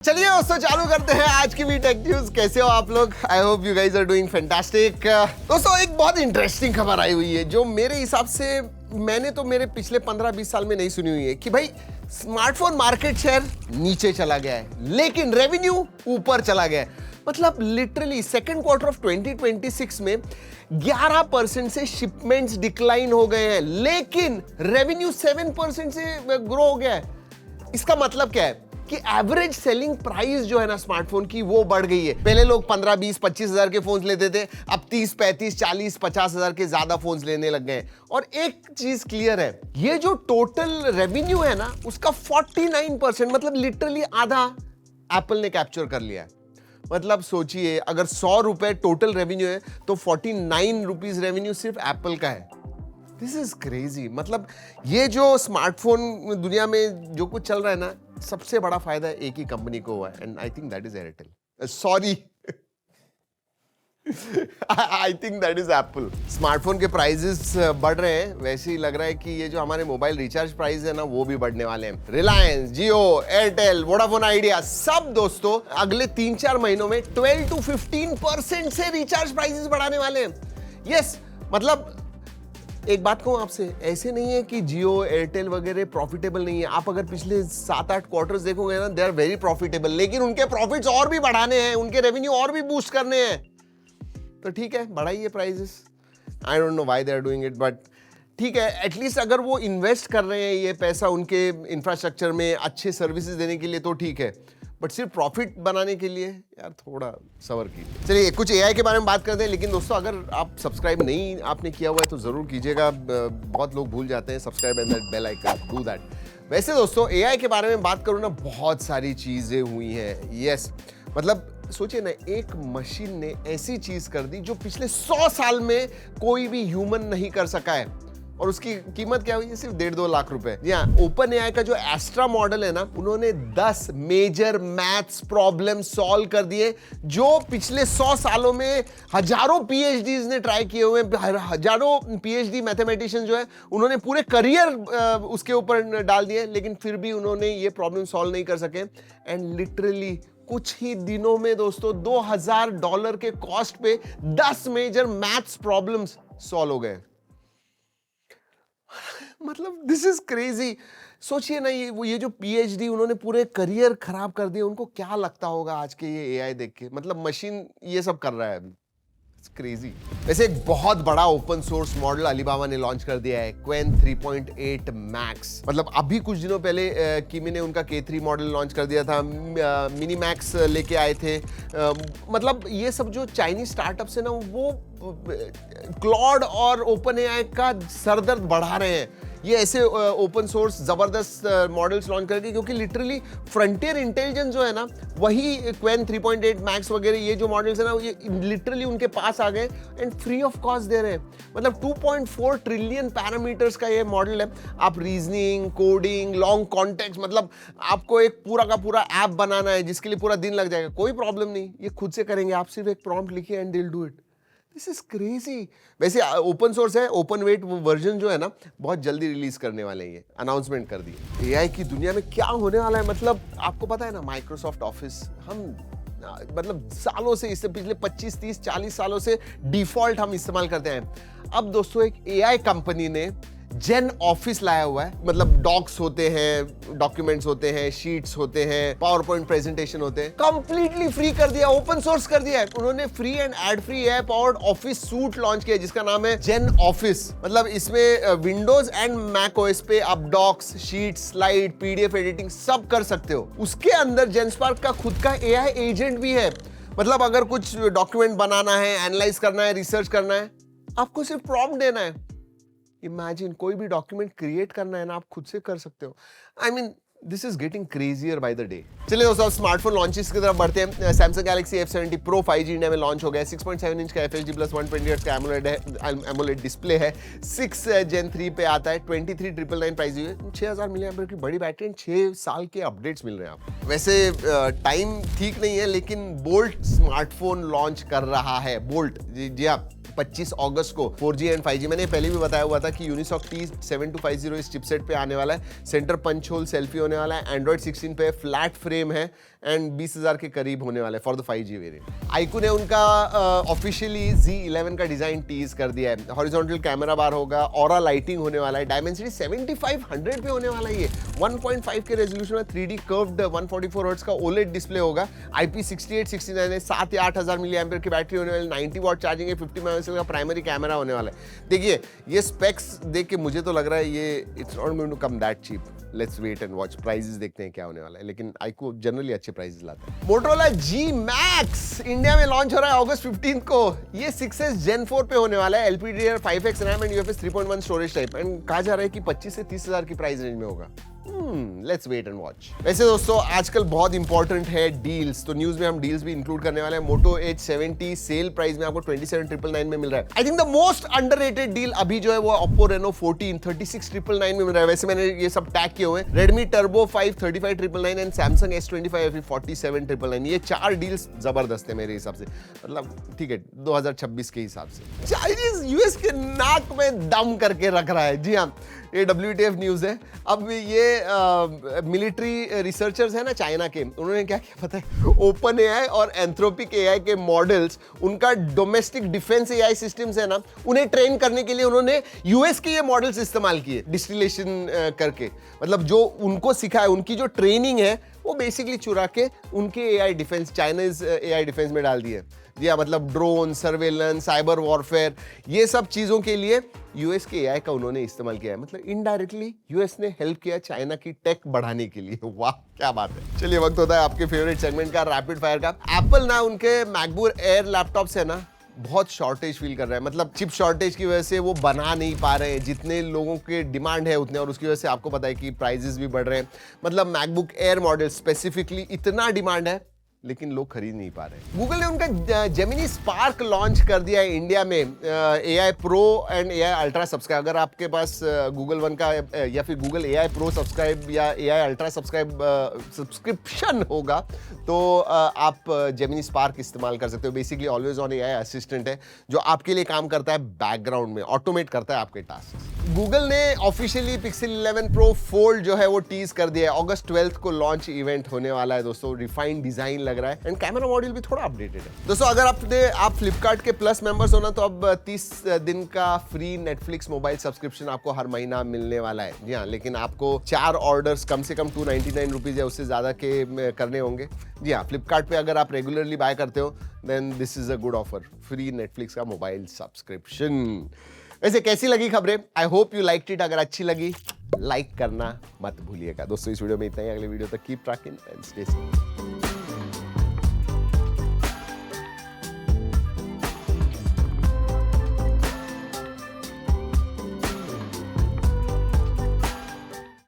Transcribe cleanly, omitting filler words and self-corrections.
चलिए दोस्तों चालू करते हैं आज की भी टेक न्यूज। कैसे हो आप लोग? I hope you guys are doing fantastic. दोस्तों एक बहुत इंटरेस्टिंग खबर आई हुई है जो मेरे हिसाब से मैंने तो मेरे पिछले 15-20 साल में नहीं सुनी हुई है कि भाई स्मार्टफोन मार्केट शेयर नीचे चला गया है लेकिन रेवेन्यू ऊपर चला गया है। मतलब लिटरली सेकेंड क्वार्टर ऑफ 2026 में 11% से शिपमेंट्स डिक्लाइन हो गए हैं लेकिन रेवेन्यू 7% से ग्रो हो गया है। इसका मतलब क्या है कि एवरेज सेलिंग प्राइस जो है ना स्मार्टफोन की वो बढ़ गई है। पहले लोग 15, 20, 25 हजार के फोन्स लेते थे, अब 30, 35, 40, 50 हजार के ज्यादा फोन्स लेने लग गए हैं। और एक चीज क्लियर है, ये जो टोटल रेवेन्यू है ना उसका 49% मतलब लिटरली आधा एप्पल ने कैप्चर कर लिया है। मतलब सोचिए अगर 100 रुपए टोटल रेवेन्यू है तो 49 रुपीज रेवेन्यू सिर्फ एप्पल का है। This is crazy. मतलब ये जो स्मार्टफोन दुनिया में जो कुछ चल रहा है ना सबसे बड़ा फायदा एक ही कंपनी को हुआ है and I think that is Airtel. Sorry I think that is Apple. Smartphone के प्राइसेस बढ़ रहे हैं, वैसे ही लग रहा है कि ये जो हमारे मोबाइल रिचार्ज प्राइस है ना वो भी बढ़ने वाले हैं। रिलायंस, जियो, एयरटेल, वोडाफोन आइडिया सब दोस्तों अगले 3-4 महीनों में 12 to 15% से रिचार्ज प्राइसेस बढ़ाने वाले हैं। यस मतलब एक बात कहूं आपसे, ऐसे नहीं है कि जियो, एयरटेल वगैरह प्रॉफिटेबल नहीं है। आप अगर पिछले 7-8 क्वार्टर्स देखोगे ना दे आर वेरी प्रॉफिटेबल, लेकिन उनके प्रॉफिट्स और भी बढ़ाने हैं, उनके रेवेन्यू और भी बूस्ट करने हैं। तो ठीक है बढ़ाइए prices. I don't know why they are doing it but ठीक है, एटलीस्ट अगर वो इन्वेस्ट कर रहे हैं ये पैसा उनके इंफ्रास्ट्रक्चर में अच्छे सर्विसेज देने के लिए तो ठीक है, बट सिर्फ प्रॉफिट बनाने के लिए यार थोड़ा सबर कीजिए। चलिए कुछ एआई के बारे में बात करते हैं, लेकिन दोस्तों अगर आप सब्सक्राइब नहीं आपने किया हुआ है तो जरूर कीजिएगा। बहुत लोग भूल जाते हैं subscribe and that bell icon, do that. वैसे दोस्तों एआई के बारे में बात करूं ना बहुत सारी चीजें हुई हैं। यस मतलब सोचिए ना, एक मशीन ने ऐसी चीज कर दी जो पिछले 100 साल में कोई भी ह्यूमन नहीं कर सका है और उसकी कीमत क्या हुई है? सिर्फ 1.5-2 लाख रुपए। जी हाँ, ओपन एआई का जो एस्ट्रा मॉडल है ना उन्होंने 10 मेजर मैथ्स प्रॉब्लम सॉल्व कर दिए जो पिछले 100 सालों में हजारों पीएचडीज ने ट्राई किए हुए, हजारों पीएचडी मैथमेटिशियन जो है उन्होंने पूरे करियर उसके ऊपर डाल दिए, लेकिन फिर भी उन्होंने ये प्रॉब्लम सॉल्व नहीं कर सके। एंड लिटरली कुछ ही दिनों में दोस्तों $2000 के कॉस्ट पे 10 मेजर मैथ्स प्रॉब्लम्स सॉल्व हो गए। मतलब दिस इज क्रेजी। सोचिए ना, ये जो पीएचडी उन्होंने पूरे करियर खराब कर दिए, उनको क्या लगता होगा आज के ये एआई देख के। मतलब मशीन ये सब कर रहा है अभी, इट्स क्रेजी। वैसे एक बहुत बड़ा ओपन सोर्स मॉडल अलीबाबा ने लॉन्च कर दिया है, क्वेन 3.8 मैक्स। मतलब अभी कुछ दिनों पहले किमी ने उनका K3 मॉडल लॉन्च कर दिया था, मिनी मैक्स लेके आए थे। मतलब ये सब जो चाइनीज स्टार्टअप्स है ना वो क्लॉड और ओपन एआई का सरदर्द बढ़ा रहे हैं। ये ऐसे ओपन सोर्स जबरदस्त मॉडल्स लॉन्च करके, क्योंकि लिटरली फ्रंटियर इंटेलिजेंस जो है ना वही क्वेन 3.8 मैक्स वगैरह ये जो मॉडल्स है ना ये लिटरली उनके पास आ गए एंड फ्री ऑफ कॉस्ट दे रहे हैं। मतलब 2.4 ट्रिलियन पैरामीटर्स का ये मॉडल है। आप रीजनिंग, कोडिंग, लॉन्ग कॉन्टेक्स्ट, मतलब आपको एक पूरा का पूरा ऐप बनाना है जिसके लिए पूरा दिन लग जाएगा, कोई प्रॉब्लम नहीं, ये खुद से करेंगे। आप सिर्फ एक प्रॉम्प्ट लिखिए and they will do it. This is crazy. वैसे ओपन सोर्स है, ओपन वेट वर्जन जो है ना बहुत जल्दी रिलीज करने वाले हैं, ये अनाउंसमेंट कर दी। एआई की दुनिया में क्या होने वाला है, मतलब आपको पता है ना माइक्रोसॉफ्ट ऑफिस हम मतलब सालों से, इससे पिछले 25, 30, 40 सालों से डिफॉल्ट हम इस्तेमाल करते हैं। अब दोस्तों एक एआई कंपनी ने जेन ऑफिस लाया हुआ है। मतलब डॉक्स होते हैं, डॉक्यूमेंट्स होते हैं, शीट्स होते हैं, पावर पॉइंट प्रेजेंटेशन होते हैं, कंप्लीटली फ्री कर दिया, ओपन सोर्स कर दिया है। उन्होंने free and ad free AI powered office suit launch किया जिसका नाम है जेन ऑफिस। मतलब इसमें विंडोज एंड मैक ओएस पे आप docs, sheets, slide, PDF editing सब कर सकते हो। उसके अंदर जेनस्पार्क का खुद का एआई एजेंट भी है। मतलब अगर कुछ डॉक्यूमेंट बनाना है, एनालाइज करना है, रिसर्च करना है, आपको सिर्फ प्रॉम्प्ट देना है। इमेजिन कोई भी डॉक्यूमेंट क्रिएट करना है ना आप खुद से कर सकते हो। I mean this is getting crazier by the day. चलिए दोस्तों स्मार्टफोन लॉन्चेस की तरफ बढ़ते हैं। Samsung Galaxy F70 Pro 5G India में लॉन्च हो गया है। 6.7 इंच का FHD प्लस 120 हर्ट्ज का एमोलेड डिस्प्ले है। 6 Gen 3 पे आता है। 23,999 प्राइस है। 6000 mAh की बड़ी बैटरी एंड 6 साल के अपडेट्स मिल रहे हैं आपको। वैसे टाइम ठीक नहीं है लेकिन बोल्ट स्मार्टफोन लॉन्च कर रहा है। बोल्ट जी हाँ, 25 अगस्त को 4G एंड 5G। मैंने पहले भी बताया हुआ था कि यूनिसॉक T7250 इस चिपसेट पे आने वाला है। सेंटर पंच होल सेल्फी होने वाला है। एंड्रॉइड 16 पे फ्लैट फ्रेम है एंड 20,000 के करीब होने वाला है for the 5G variant. iQOO ने उनका ऑफिशियली Z11 का डिजाइन टीज कर दिया है। हॉरिजॉन्टल कैमरा बार होगा, ऑरा लाइटिंग होने वाला है, डायमेंसिटी 7500 पे होने वाला है। ये 1.5 के रेजोल्यूशन में 3D कर्व्ड 144 हर्ट्ज का OLED डिस्प्ले होगा। IP68 69 है, 7 या 8000 मिली एम्पियर की बैटरी होने वाली, 90 वॉट चार्जिंग है, 50 मेगापिक्सल का प्राइमरी कैमरा होने वाला है। देखिए ये स्पेक्स देख के मुझे तो लग रहा है ये it's not going to come that cheap. Let's wait and watch, prices देखते हैं क्या होने वाला है, लेकिन iQOO जनरली अच्छे प्राइसेस लाता है। Motorola G Max इंडिया में लॉन्च हो रहा है अगस्त 15 को। ये 6S Gen 4 पे होने वाला है, LPDDR5X RAM and UFS 3.1 storage type, and कहा जा रहा है कि 25 से 30,000 की प्राइस रेंज में होगा। Let's wait and watch. वैसे दोस्तों आजकल बहुत इंपॉर्टेंट है डील्स, तो न्यूज में हम डील्स भी इंक्लूड करने वाले हैं। Moto H70 सेल प्राइस में आपको 27,999 में मिल रहा है। I think the most underrated deal अभी जो है वो Oppo Reno 14 36,999 में मिल रहा है। वैसे मैंने ये सब टैग किए हुए हैं। Redmi Turbo 5 35,999 and Samsung S25 FE 47,999। ये 4 डील्स जबरदस्त है मेरे हिसाब से, मतलब ठीक है 2026 के हिसाब से। चाइनीज यूएस के नाक में दम करके रख रहा है। जी हाँ, ये WTF न्यूज है। अब ये मिलिट्री रिसर्चर्स है ना चाइना के, उन्होंने क्या किया पता है, ओपन एआई और एंथ्रोपिक एआई के मॉडल्स, उनका डोमेस्टिक डिफेंस एआई सिस्टम्स है ना, उन्हें ट्रेन करने के लिए उन्होंने यूएस के ये मॉडल्स इस्तेमाल किए डिस्टिलेशन करके। मतलब जो उनको सिखाया, उनकी जो ट्रेनिंग है वो बेसिकली चुरा के उनके AI defence, Chinese AI defence में डाल दिए। या मतलब ड्रोन, सर्वेलेंस, साइबर वॉरफेयर, ये सब चीजों के लिए यूएस के एआई का उन्होंने इस्तेमाल किया है। मतलब इनडायरेक्टली यूएस ने हेल्प किया चाइना की टेक बढ़ाने के लिए। वाह क्या बात है। चलिए वक्त होता है आपके फेवरेट सेगमेंट का, रैपिड फायर का। एप्पल ना उनके मैकबुक एयर लैपटॉप से ना बहुत शॉर्टेज फील कर रहा है। मतलब चिप शॉर्टेज की वजह से वो बना नहीं पा रहे हैं, जितने लोगों के डिमांड है उतने, और उसकी वजह से आपको पता है कि प्राइजेस भी बढ़ रहे हैं। मतलब मैकबुक एयर मॉडल स्पेसिफिकली इतना डिमांड है लेकिन लोग खरीद नहीं पा रहे। गूगल ने उनका जेमिनी स्पार्क लॉन्च कर दिया है इंडिया में। AI pro and AI ultra subscribe, अगर आपके पास गूगल वन का या फिर गूगल AI प्रो सब्सक्राइब या AI अल्ट्रा सब्सक्रिप्शन होगा तो आप जेमिनी स्पार्क इस्तेमाल कर सकते हो। Basically always on AI assistant है जो आपके लिए काम करता है बैकग्राउंड में, ऑटोमेट करता है आपके टास्क। गूगल ने ऑफिशियली Pixel 11 Pro Fold जो है वो टीज कर दिया है। अगस्त 12 को लॉन्च इवेंट होने वाला है दोस्तों। रिफाइंड डिजाइन लग रहा है एंड कैमरा मॉड्यूल भी थोड़ा अपडेटेड है। दोस्तों अगर आप फ्लिपकार्ट के प्लस मेंबर्स हो ना, तो अब 30 दिन का फ्री नेटफ्लिक्स मोबाइल सब्सक्रिप्शन आपको हर महीना मिलने वाला है। जी हाँ, लेकिन आपको 4 ऑर्डर्स कम से कम 299 रुपीज या उससे ज्यादा के करने होंगे। जी हाँ, फ्लिपकार्ट पे अगर आप रेगुलरली बाय करते हो then this is a good offer, free Netflix का मोबाइल सब्सक्रिप्शन। वैसे कैसी लगी खबरें? I hope you liked it. अगर अच्छी लगी लाइक करना मत भूलिएगा। दोस्तों इस वीडियो में इतना ही, अगले वीडियो तक keep trekking and stay safe.